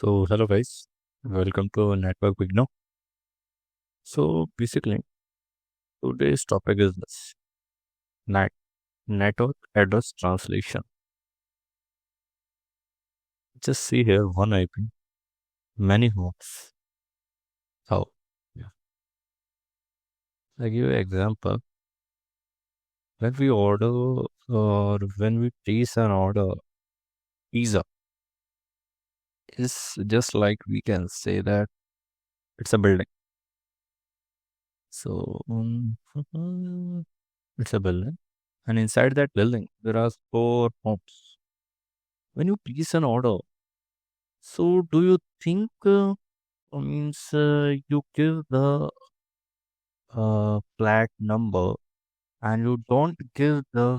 So, hello guys, welcome to Network Big. So, basically, today's topic is this NAT, Network Address Translation. Just see here one IP, many homes. How? Yeah. I give you an example. When we order or when we place an order, pizza is just like we can say that it's a building. So, it's a building, and inside that building, there are four homes. When you place an order, so, do you think you give the flat number and you don't give the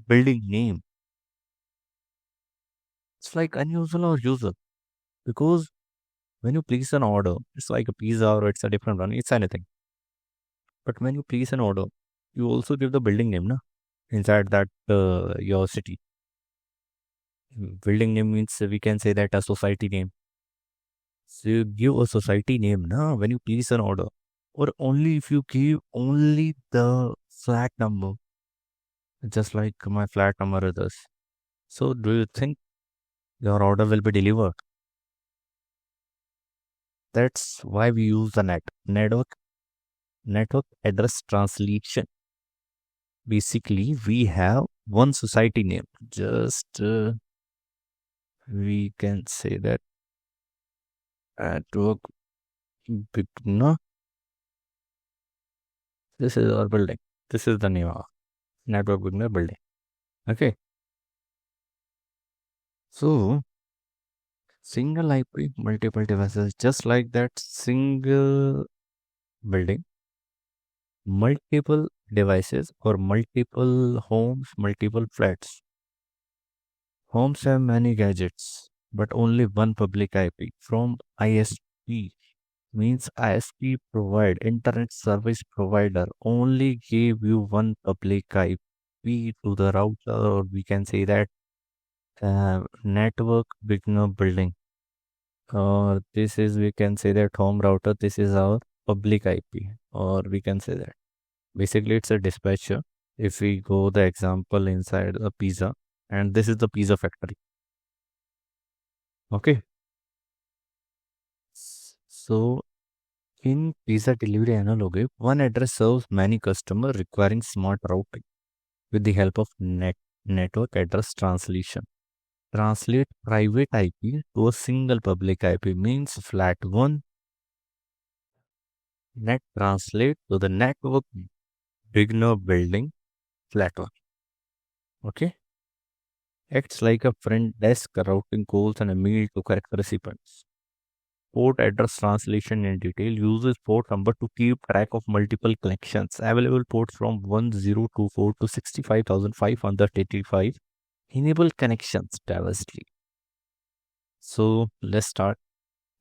building name? It's like unusual or usual because when you place an order, it's like a pizza or it's a different one, it's anything. But when you place an order, you also give the building name, na? Inside that your city. Building name means we can say that a society name. So you give a society name, na, when you place an order, or only if you give only the flat number, just like my flat number is this. So do you think your order will be delivered? That's why we use the network address translation. Basically, we have one society name. Just we can say that network big no. This is our building. This is the name of network big building. Okay. So single IP, multiple devices, just like that single building, multiple devices or multiple homes, multiple flats. Homes have many gadgets, but only one public IP from ISP. Means ISP provide internet service provider only gave you one public IP to the router, or we can say that network beginner building. This is we can say that home router. This is our public IP, or we can say that basically it's a dispatcher. If we go the example inside a pizza, and this is the pizza factory. Okay, so in pizza delivery analogy, one address serves many customers requiring smart routing with the help of network address translation. Translate private IP to a single public IP means flat one. Net translate to the network beginner building flat one. Okay, acts like a front desk routing calls and a mail to correct recipients. Port address translation in detail uses port number to keep track of multiple connections. Available ports from 1024 to 65,585 enable connections diversely. So let's start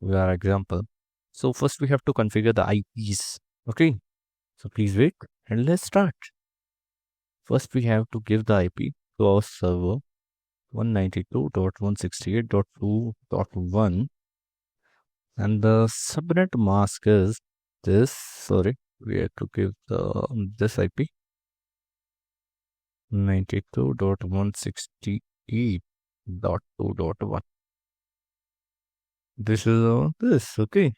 with our example. So first we have to configure the IPs. Okay. So please wait and let's start. First we have to give the IP to our server 192.168.2.1, and the subnet mask is this. Sorry, we have to give the this IP 92.168.2.1. This is this. Okay.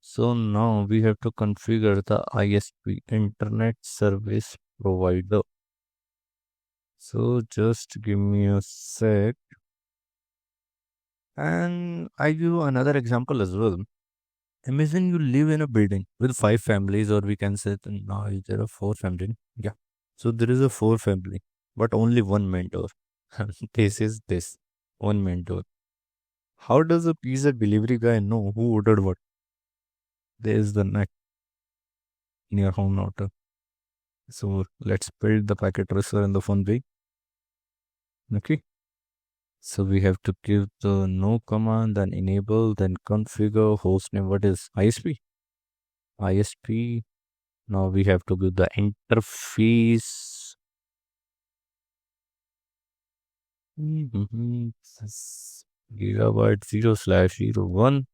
So now we have to configure the ISP, Internet Service Provider. So just give me a sec. And I give you another example as well. Imagine you live in a building with five families, or we can say that now there are four families. Yeah. So there is a four family, but only one main door. This is this one main door. How does a pizza delivery guy know who ordered what? There is the net in your home router. So let's build the packet tracer in the fun way. Okay. So we have to give the no command, then enable, then configure hostname. What is ISP? ISP. Now we have to give the interface. Gigabyte 0/01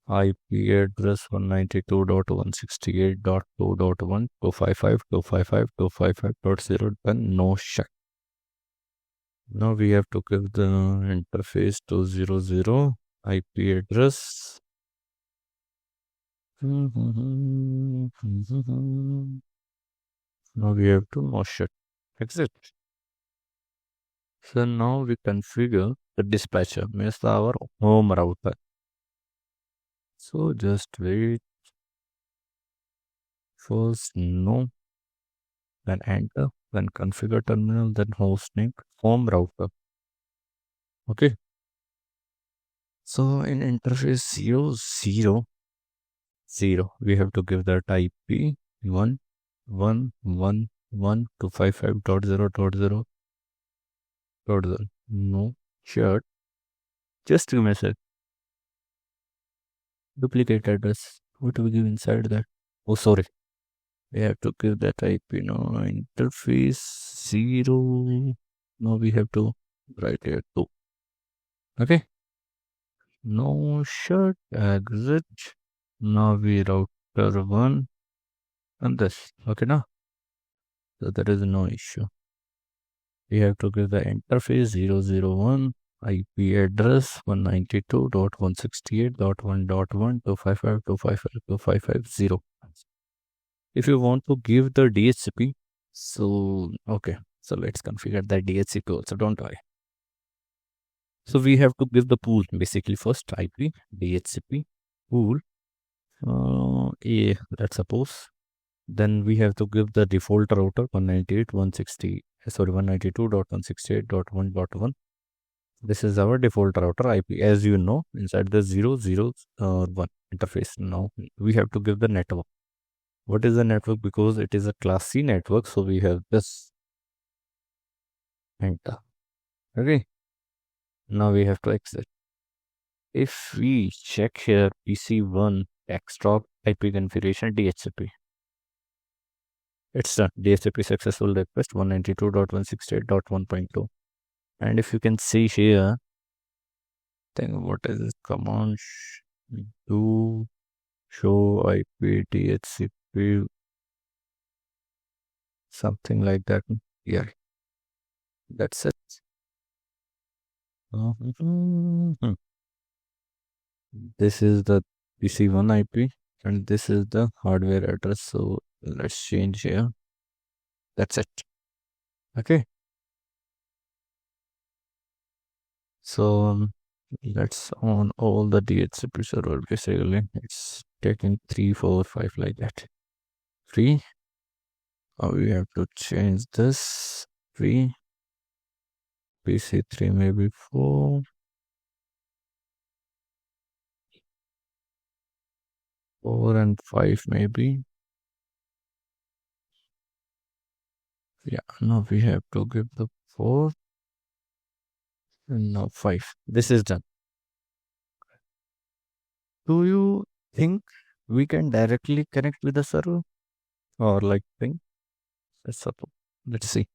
IP address 192.168.2.1 done. No shut. Now we have to give the interface to 00 IP address. Now we have to no shut. Exit. So now we configure the dispatcher, means our home router. So just wait. First no, then enter, then configure terminal, then hostname, home router. Okay. So in interface 0, 0, 0, we have to give that IP 1, 1, 1, 1, 255.0.0.0. No shut. Just give me a sec. Duplicate address. What do we give inside that? Oh, sorry. We have to give that IP now. Interface 0. Now we have to write here 2. Okay. No shut. Exit. Now we router 1 and this. Okay now. So there is no issue. We have to give the interface 001 IP address 192.168.1.1.255.255.255.0. If you want to give the DHCP, so okay, so let's configure the DHCP also, don't worry. So we have to give the pool basically first IP DHCP pool A, let's suppose. Then we have to give the default router 192.168.1.1. This is our default router IP. As you know, inside the 001 interface. Now we have to give the network. What is the network? Because it is a class C network, so we have this. Enter. Okay. Now we have to exit. If we check here PC1 desktop IP configuration DHCP, it's done. DHCP successful request 192.168.1.2. And if you can see here, then what is this command? Do show IP DHCP, something like that. Yeah, that's it. This is the PC1 IP and this is the hardware address. So let's change here. That's it. Okay. So let's on all the DHCP server basically. It's taking 3, 4, 5 like that. 3. We have to change this. 3. PC3 maybe 4. 4 and 5 maybe. Yeah, now we have to give the 4 and now 5. This is done. Do you think we can directly connect with the server or like ping? Let's see.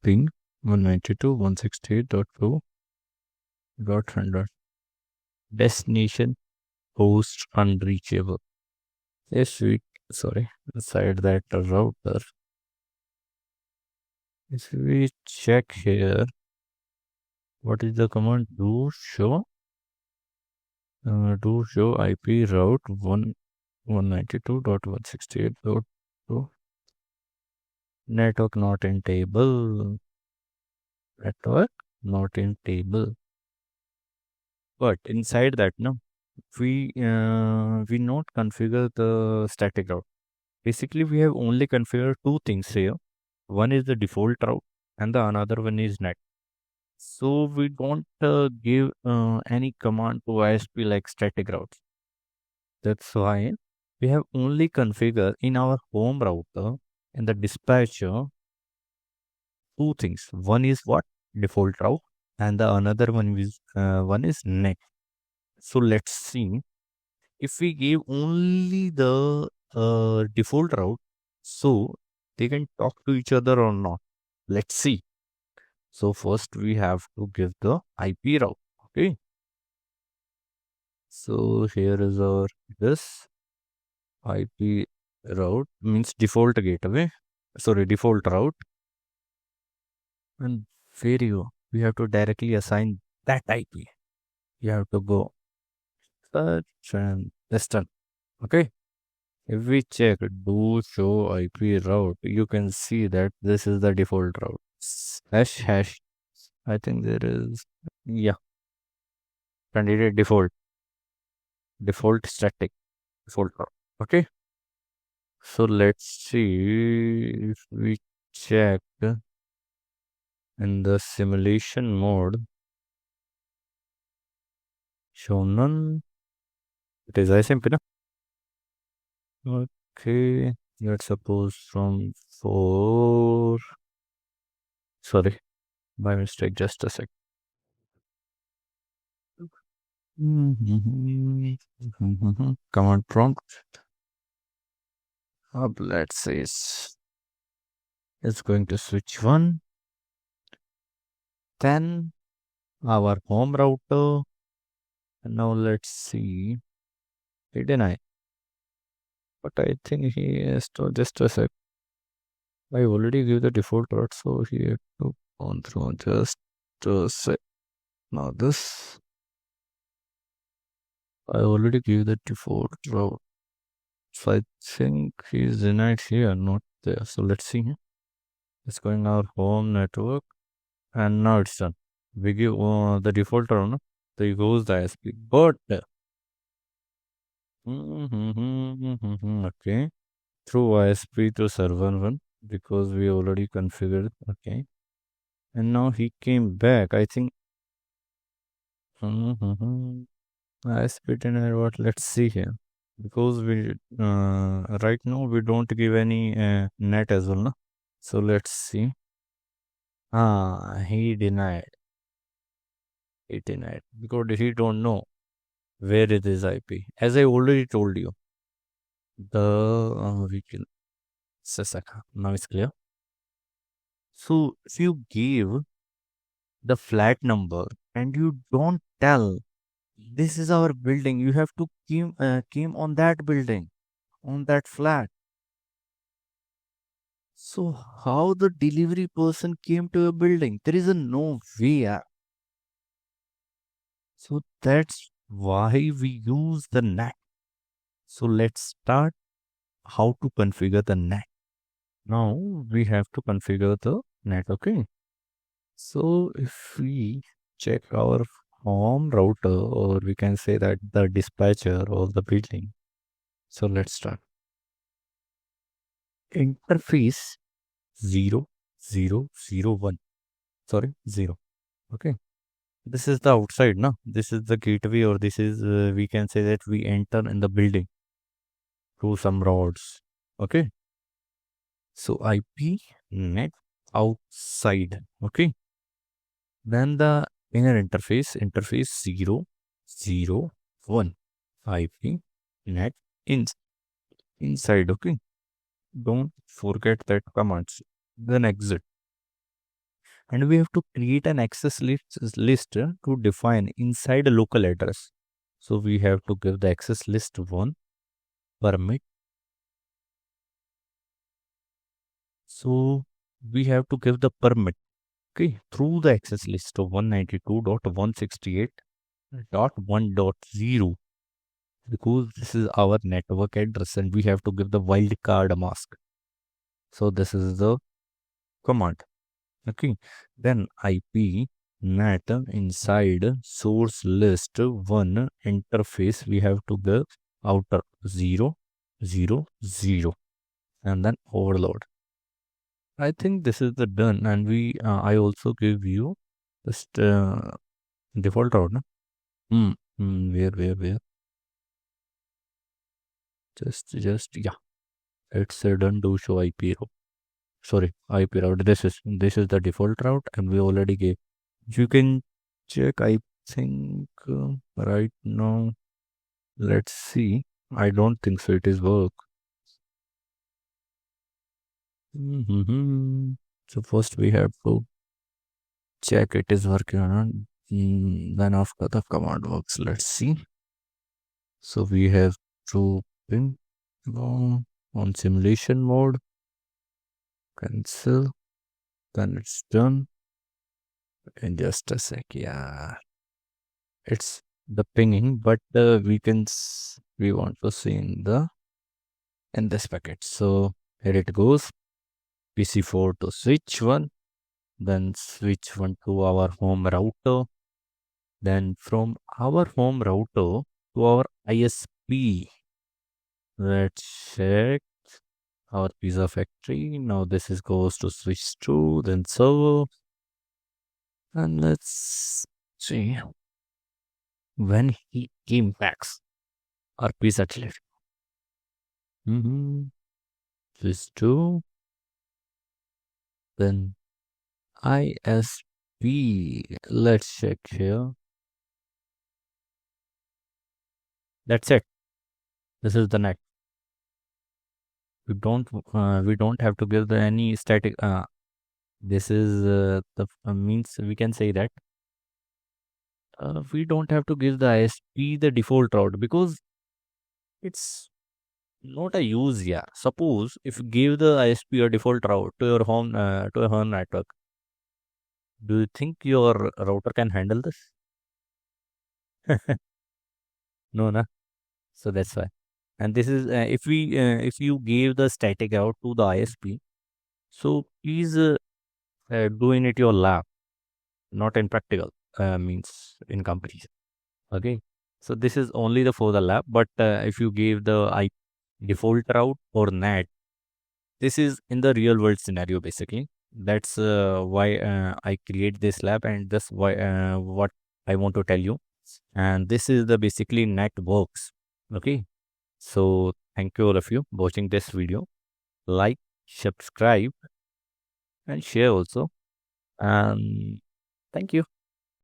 Ping 192.168.2.100. Destination host unreachable. Yes, inside that router. If we check here, what is the command? Do show IP route 192.168.2. Network not in table. Network not in table. But inside that, no, we not configure the static route. Basically, we have only configured two things here. One is the default route, and the another one is NAT. So we don't give any command to ISP like static routes. That's why we have only configured in our home router in the dispatcher two things. One is what? Default route, and the another one is NAT. So let's see if we give only the default route. So they can talk to each other or not. Let's see. So first we have to give the IP route. Okay. So here is our this IP route means default gateway. Sorry, default route. And where we have to directly assign that IP. You have to go search and this done. Okay. If we check do show IP route, you can see that this is the default route. Hash hash. I think there is, yeah, candidate default static default route. Okay. So let's see if we check in the simulation mode. Show none. It is ISP, na? Okay. Let's suppose from 4. Sorry, by mistake. Just a sec. Command prompt. Let's say it's going to switch 1. Then our home router. And now let's see. He deny. But I think he has to just a sec. I already gave the default route, so he had to go through just a sec. Now this I already gave the default route. So I think he's denied here, not there. So let's see. It's going our home network, and now it's done. We give the default route, no? So he goes the ISP. But okay, through ISP to server 1 because we already configured. Okay, and now he came back. I think. ISP denied what? Let's see here. Because we right now we don't give any net as well, no? So let's see. He denied. He denied because he don't know where it is IP. As I already told you, the we can Sasaka. Now it's clear. So if you give the flat number and you don't tell this is our building, you have to came on that building on that flat. So how the delivery person came to a building? There is a no way. So that's why we use the NAT. So let's start how to configure the NAT. Now we have to configure the NAT. Okay. So if we check our home router, or we can say that the dispatcher of the building. So let's start. Interface 0001. Sorry, 0. Okay. This is the outside, no? This is the gateway, or this is, we can say that we enter in the building through some rods. Okay. So IP net outside. Okay. Then the inner interface 001. IP net inside. Okay. Don't forget that commands. Then exit. And we have to create an access list to define inside a local address. So we have to give the access list 1 permit. So we have to give the permit, okay, through the access list of 192.168.1.0 because this is our network address and we have to give the wildcard mask. So this is the command. Okay, then IP NAT inside source list 1 interface we have to give outer 0 0 0 and then overload. I think this is the done, and we I also give you just default route, no? Where? Just yeah, it's done. Do show IP route. Sorry, IP route. This is the default route, and we already gave. You can check. I think right now. Let's see. I don't think so. It is work. Mhm. So first we have to check it is working or not. Then after the command works, let's see. So we have to ping on simulation mode, cancel, then it's done in just a sec. Yeah, it's the pinging, but we want to see in this packet. So here it goes. PC4 to switch one, then switch one to our home router, then from our home router to our ISP. Let's check our pizza factory. Now this is goes to switch to then server, and let's see when he came back. Our pizza delivery. Mm-hmm. Switch to then ISP. Let's check here. That's it. This is the net. We don't have to give the any static. This is the means we can say that we don't have to give the ISP the default route because it's not a use. Yeah. Suppose if you give the ISP a default route to your home network, do you think your router can handle this? No, na. So that's why. And this is if you gave the static out to the ISP, so please do in it your lab, not in practical means in companies. Okay. So this is only the for the lab, but if you gave the default route or NAT, this is in the real world scenario basically. That's why I create this lab, and that's why what I want to tell you. And this is the basically NAT works. Okay. So thank you all of you watching this video. Like, subscribe, and share also. And thank you.